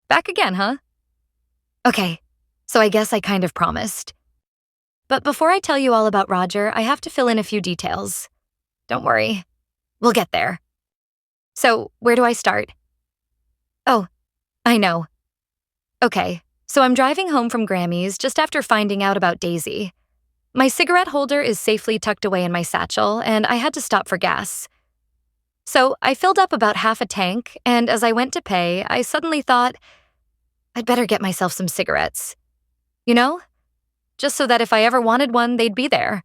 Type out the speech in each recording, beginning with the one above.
Back again, huh? Okay, so I guess I kind of promised. But before I tell you all about Roger, I have to fill in a few details. Don't worry, we'll get there. So, where do I start? Oh, I know. Okay, so I'm driving home from Grammy's just after finding out about Daisy. My cigarette holder is safely tucked away in my satchel, and I had to stop for gas. So I filled up about half a tank, and as I went to pay, I suddenly thought, I'd better get myself some cigarettes. You know? Just so that if I ever wanted one, they'd be there.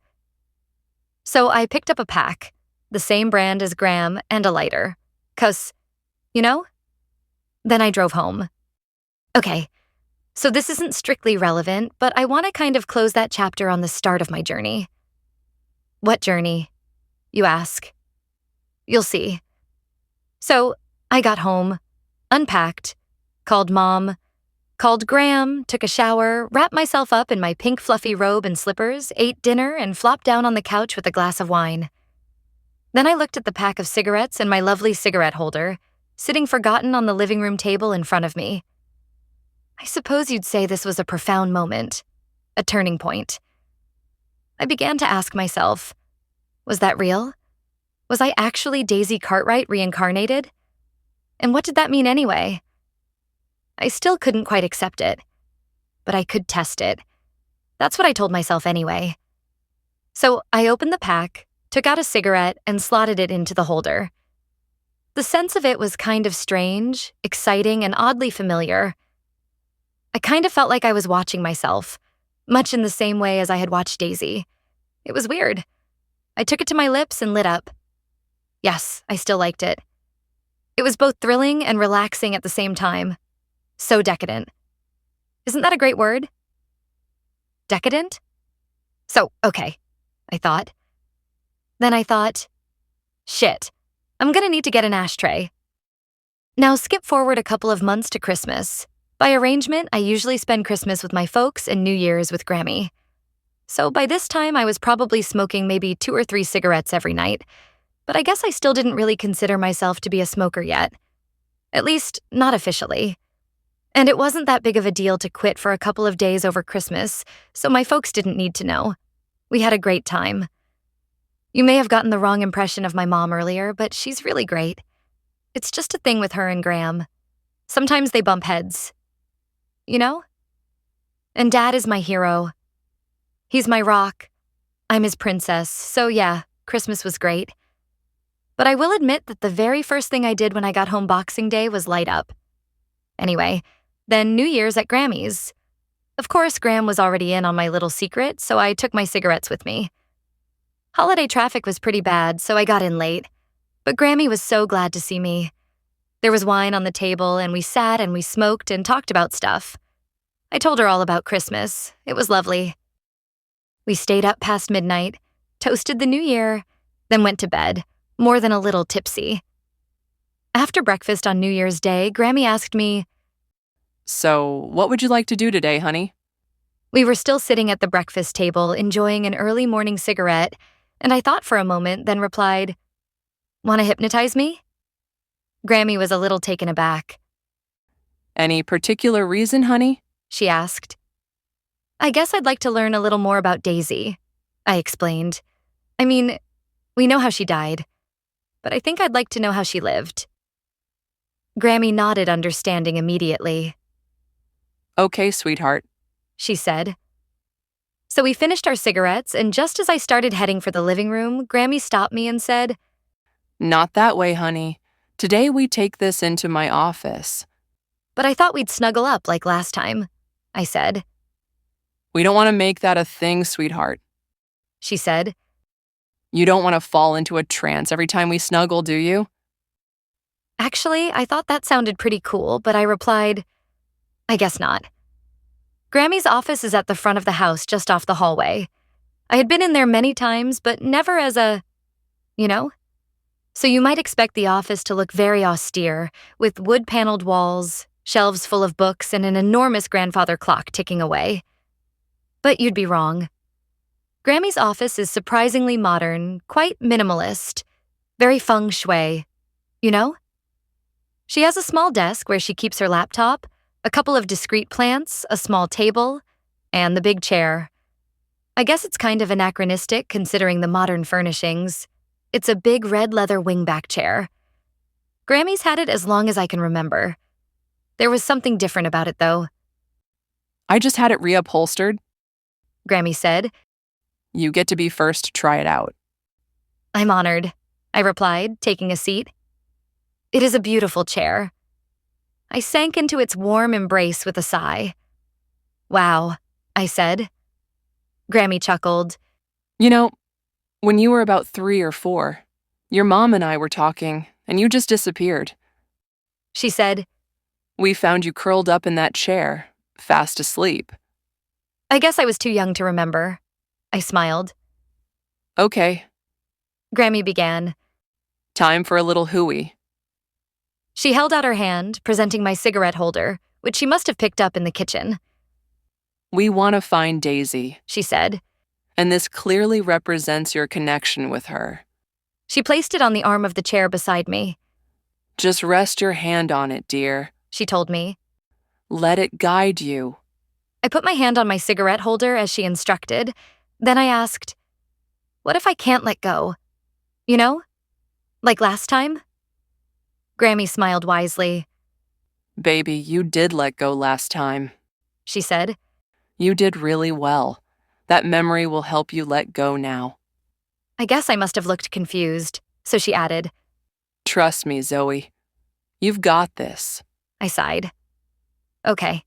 So I picked up a pack, the same brand as Graham, and a lighter. 'Cause, you know? Then I drove home. Okay, so this isn't strictly relevant, but I want to kind of close that chapter on the start of my journey. What journey? You ask. You'll see. So I got home, unpacked, called Mom, called Graham, took a shower, wrapped myself up in my pink fluffy robe and slippers, ate dinner, and flopped down on the couch with a glass of wine. Then I looked at the pack of cigarettes and my lovely cigarette holder, sitting forgotten on the living room table in front of me. I suppose you'd say this was a profound moment, a turning point. I began to ask myself, was that real? Was I actually Daisy Cartwright reincarnated? And what did that mean anyway? I still couldn't quite accept it, but I could test it. That's what I told myself anyway. So I opened the pack, took out a cigarette, and slotted it into the holder. The sense of it was kind of strange, exciting, and oddly familiar. I kind of felt like I was watching myself, much in the same way as I had watched Daisy. It was weird. I took it to my lips and lit up. Yes, I still liked it. It was both thrilling and relaxing at the same time. So decadent. Isn't that a great word? Decadent? So, okay, I thought. Then I thought, shit, I'm gonna need to get an ashtray. Now skip forward a couple of months to Christmas. By arrangement, I usually spend Christmas with my folks and New Year's with Grammy. So by this time, I was probably smoking maybe 2 or 3 cigarettes every night, but I guess I still didn't really consider myself to be a smoker yet. At least, not officially. And it wasn't that big of a deal to quit for a couple of days over Christmas, so my folks didn't need to know. We had a great time. You may have gotten the wrong impression of my mom earlier, but she's really great. It's just a thing with her and Graham. Sometimes they bump heads. You know? And Dad is my hero. He's my rock. I'm his princess, so yeah, Christmas was great. But I will admit that the very first thing I did when I got home Boxing Day was light up. Anyway, then New Year's at Grammy's. Of course, Graham was already in on my little secret, so I took my cigarettes with me. Holiday traffic was pretty bad, so I got in late. But Grammy was so glad to see me. There was wine on the table, and we sat and we smoked and talked about stuff. I told her all about Christmas. It was lovely. We stayed up past midnight, toasted the new year, then went to bed, more than a little tipsy. After breakfast on New Year's Day, Grammy asked me, "So, what would you like to do today, honey?" We were still sitting at the breakfast table, enjoying an early morning cigarette, and I thought for a moment, then replied, "Want to hypnotize me?" Grammy was a little taken aback. "Any particular reason, honey?" she asked. "I guess I'd like to learn a little more about Daisy," I explained. "I mean, we know how she died, but I think I'd like to know how she lived." Grammy nodded understanding immediately. "Okay, sweetheart," she said. So we finished our cigarettes, and just as I started heading for the living room, Grammy stopped me and said, "Not that way, honey. Today we take this into my office." "But I thought we'd snuggle up like last time," I said. "We don't want to make that a thing, sweetheart," she said. "You don't want to fall into a trance every time we snuggle, do you?" Actually, I thought that sounded pretty cool, but I replied, "I guess not." Grammy's office is at the front of the house, just off the hallway. I had been in there many times, but never as a, you know? So you might expect the office to look very austere, with wood-paneled walls, shelves full of books, and an enormous grandfather clock ticking away. But you'd be wrong. Grammy's office is surprisingly modern, quite minimalist, very feng shui, you know? She has a small desk where she keeps her laptop, A couple of discreet plants, a small table, and the big chair. I guess it's kind of anachronistic considering the modern furnishings. It's a big red leather wingback chair. Grammy's had it as long as I can remember. There was something different about it, though, I just had it reupholstered. Grammy said. You get to be first to try it out. I'm honored, I replied, taking a seat. It is a beautiful chair. I sank into its warm embrace with a sigh. Wow, I said. Grammy chuckled. You know, when you were about 3 or 4, your mom and I were talking, and you just disappeared. She said, We found you curled up in that chair, fast asleep. I guess I was too young to remember. I smiled. Okay, Grammy began. time for a little hooey. She held out her hand, presenting my cigarette holder, which she must have picked up in the kitchen. We want to find Daisy, She said. and this clearly represents your connection with her. She placed it on the arm of the chair beside me. Just rest your hand on it, dear. She told me. Let it guide you. I put my hand on my cigarette holder as she instructed. Then I asked, what if I can't let go? You know? Like last time? Grammy smiled wisely. Baby, you did let go last time. She said. You did really well. That memory will help you let go now. I guess I must have looked confused, so she added. Trust me, Zoe. You've got this. I sighed. Okay.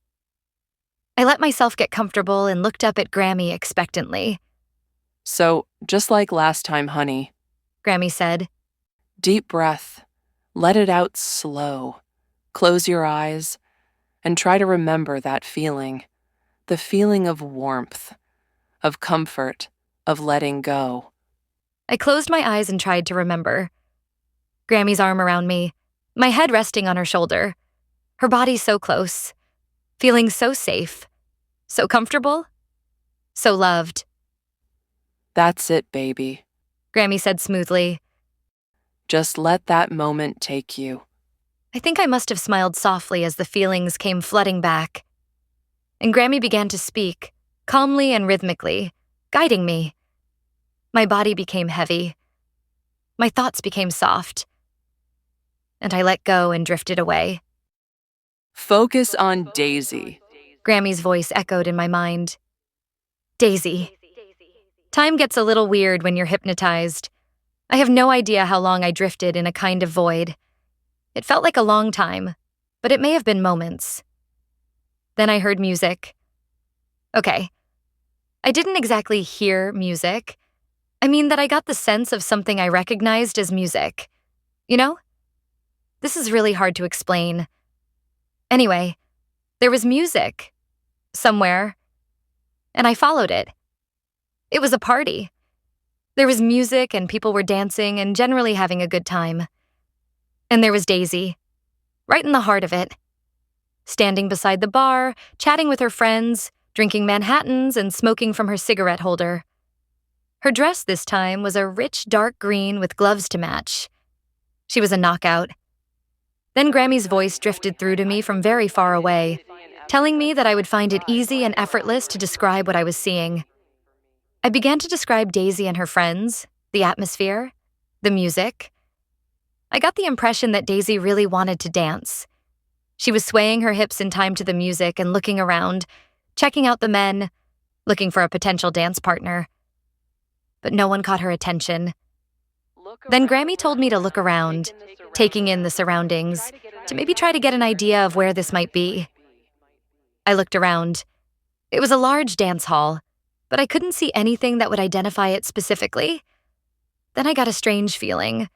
I let myself get comfortable and looked up at Grammy expectantly. So, just like last time, honey, Grammy said. deep breath. Let it out slow. Close your eyes and try to remember that feeling. The feeling of warmth, of comfort, of letting go. I closed my eyes and tried to remember. Grammy's arm around me, my head resting on her shoulder. Her body so close, feeling so safe, so comfortable, so loved. That's it, baby. Grammy said smoothly. Just let that moment take you. I think I must have smiled softly as the feelings came flooding back. And Grammy began to speak, calmly and rhythmically, guiding me. My body became heavy. My thoughts became soft. And I let go and drifted away. Focus on Daisy. Grammy's voice echoed in my mind. Daisy. Time gets a little weird when you're hypnotized. I have no idea how long I drifted in a kind of void. It felt like a long time, but it may have been moments. Then I heard music. Okay. I didn't exactly hear music. I mean that I got the sense of something I recognized as music. You know? This is really hard to explain. Anyway, there was music. Somewhere. And I followed it. It was a party. There was music and people were dancing and generally having a good time. And there was Daisy, right in the heart of it. Standing beside the bar, chatting with her friends, drinking Manhattans and smoking from her cigarette holder. Her dress this time was a rich dark green with gloves to match. She was a knockout. Then Grammy's voice drifted through to me from very far away, telling me that I would find it easy and effortless to describe what I was seeing. I began to describe Daisy and her friends, the atmosphere, the music. I got the impression that Daisy really wanted to dance. She was swaying her hips in time to the music and looking around, checking out the men, looking for a potential dance partner. But no one caught her attention. Then Grammy told me to look around, taking in the surroundings, to maybe try to get an idea of where this might be. I looked around. It was a large dance hall, but I couldn't see anything that would identify it specifically. Then I got a strange feeling.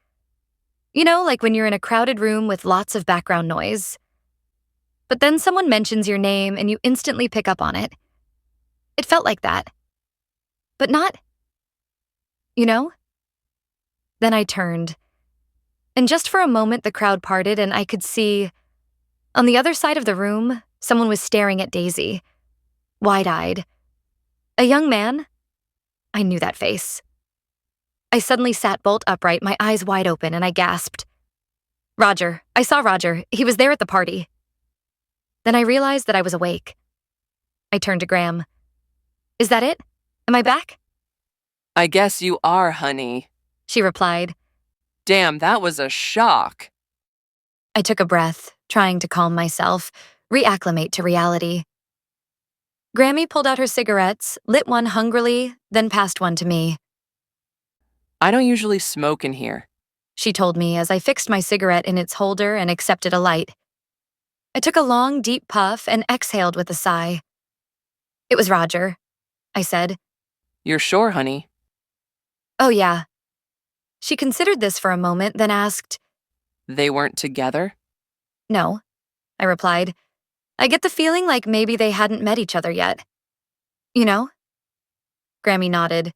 You know, like when you're in a crowded room with lots of background noise. But then someone mentions your name and you instantly pick up on it. It felt like that. But not, you know? Then I turned. And just for a moment, the crowd parted and I could see, on the other side of the room, someone was staring at Daisy, wide-eyed. A young man? I knew that face. I suddenly sat bolt upright, my eyes wide open, and I gasped. Roger. I saw Roger. He was there at the party. Then I realized that I was awake. I turned to Graham. Is that it? Am I back? I guess you are, honey. She replied. Damn, that was a shock. I took a breath, trying to calm myself, reacclimate to reality. Grammy pulled out her cigarettes, lit one hungrily, then passed one to me. I don't usually smoke in here. She told me as I fixed my cigarette in its holder and accepted a light. I took a long, deep puff and exhaled with a sigh. It was Roger, I said. You're sure, honey? Oh, yeah. She considered this for a moment, then asked, They weren't together? No, I replied. I get the feeling like maybe they hadn't met each other yet. You know? Grammy nodded.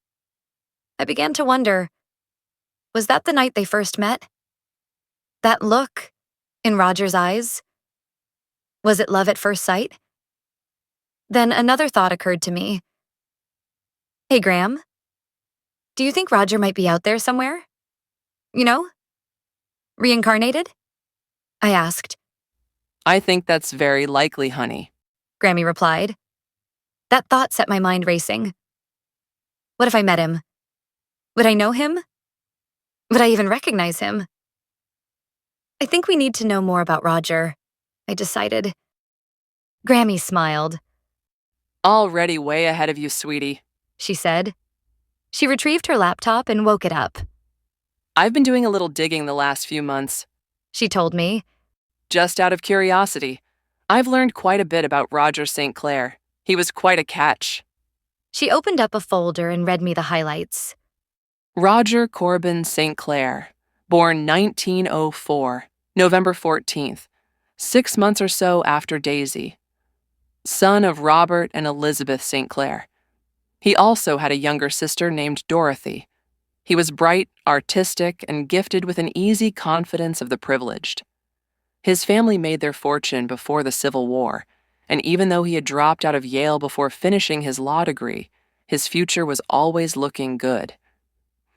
I began to wonder, was that the night they first met? That look in Roger's eyes? Was it love at first sight? Then another thought occurred to me. Hey, Graham, do you think Roger might be out there somewhere? You know? Reincarnated? I asked. I think that's very likely, honey. Grammy replied. That thought set my mind racing. What if I met him? Would I know him? Would I even recognize him? I think we need to know more about Roger, I decided. Grammy smiled. Already way ahead of you, sweetie. She said. She retrieved her laptop and woke it up. I've been doing a little digging the last few months. She told me. Just out of curiosity, I've learned quite a bit about Roger St. Clair. He was quite a catch. She opened up a folder and read me the highlights. Roger Corbin St. Clair, born 1904, November 14th, 6 months or so after Daisy. Son of Robert and Elizabeth St. Clair. He also had a younger sister named Dorothy. He was bright, artistic, and gifted with an easy confidence of the privileged. His family made their fortune before the Civil War, and even though he had dropped out of Yale before finishing his law degree, his future was always looking good.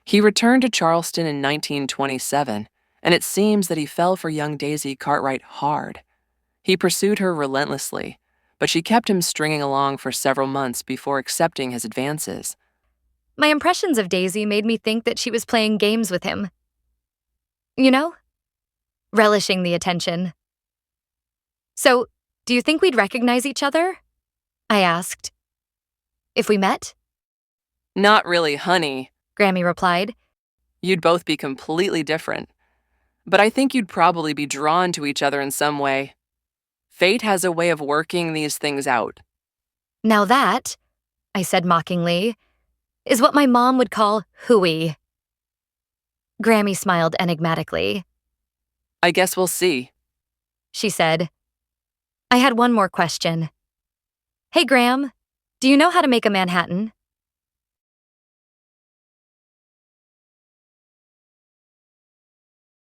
He returned to Charleston in 1927, and it seems that he fell for young Daisy Cartwright hard. He pursued her relentlessly, but she kept him stringing along for several months before accepting his advances. My impressions of Daisy made me think that she was playing games with him. You know? Relishing the attention. So, do you think we'd recognize each other? I asked. If we met? Not really, honey, Grammy replied. You'd both be completely different. But I think you'd probably be drawn to each other in some way. Fate has a way of working these things out. Now that, I said mockingly, is what my mom would call hooey. Grammy smiled enigmatically. I guess we'll see. She said. I had one more question. Hey, Graham, do you know how to make a Manhattan?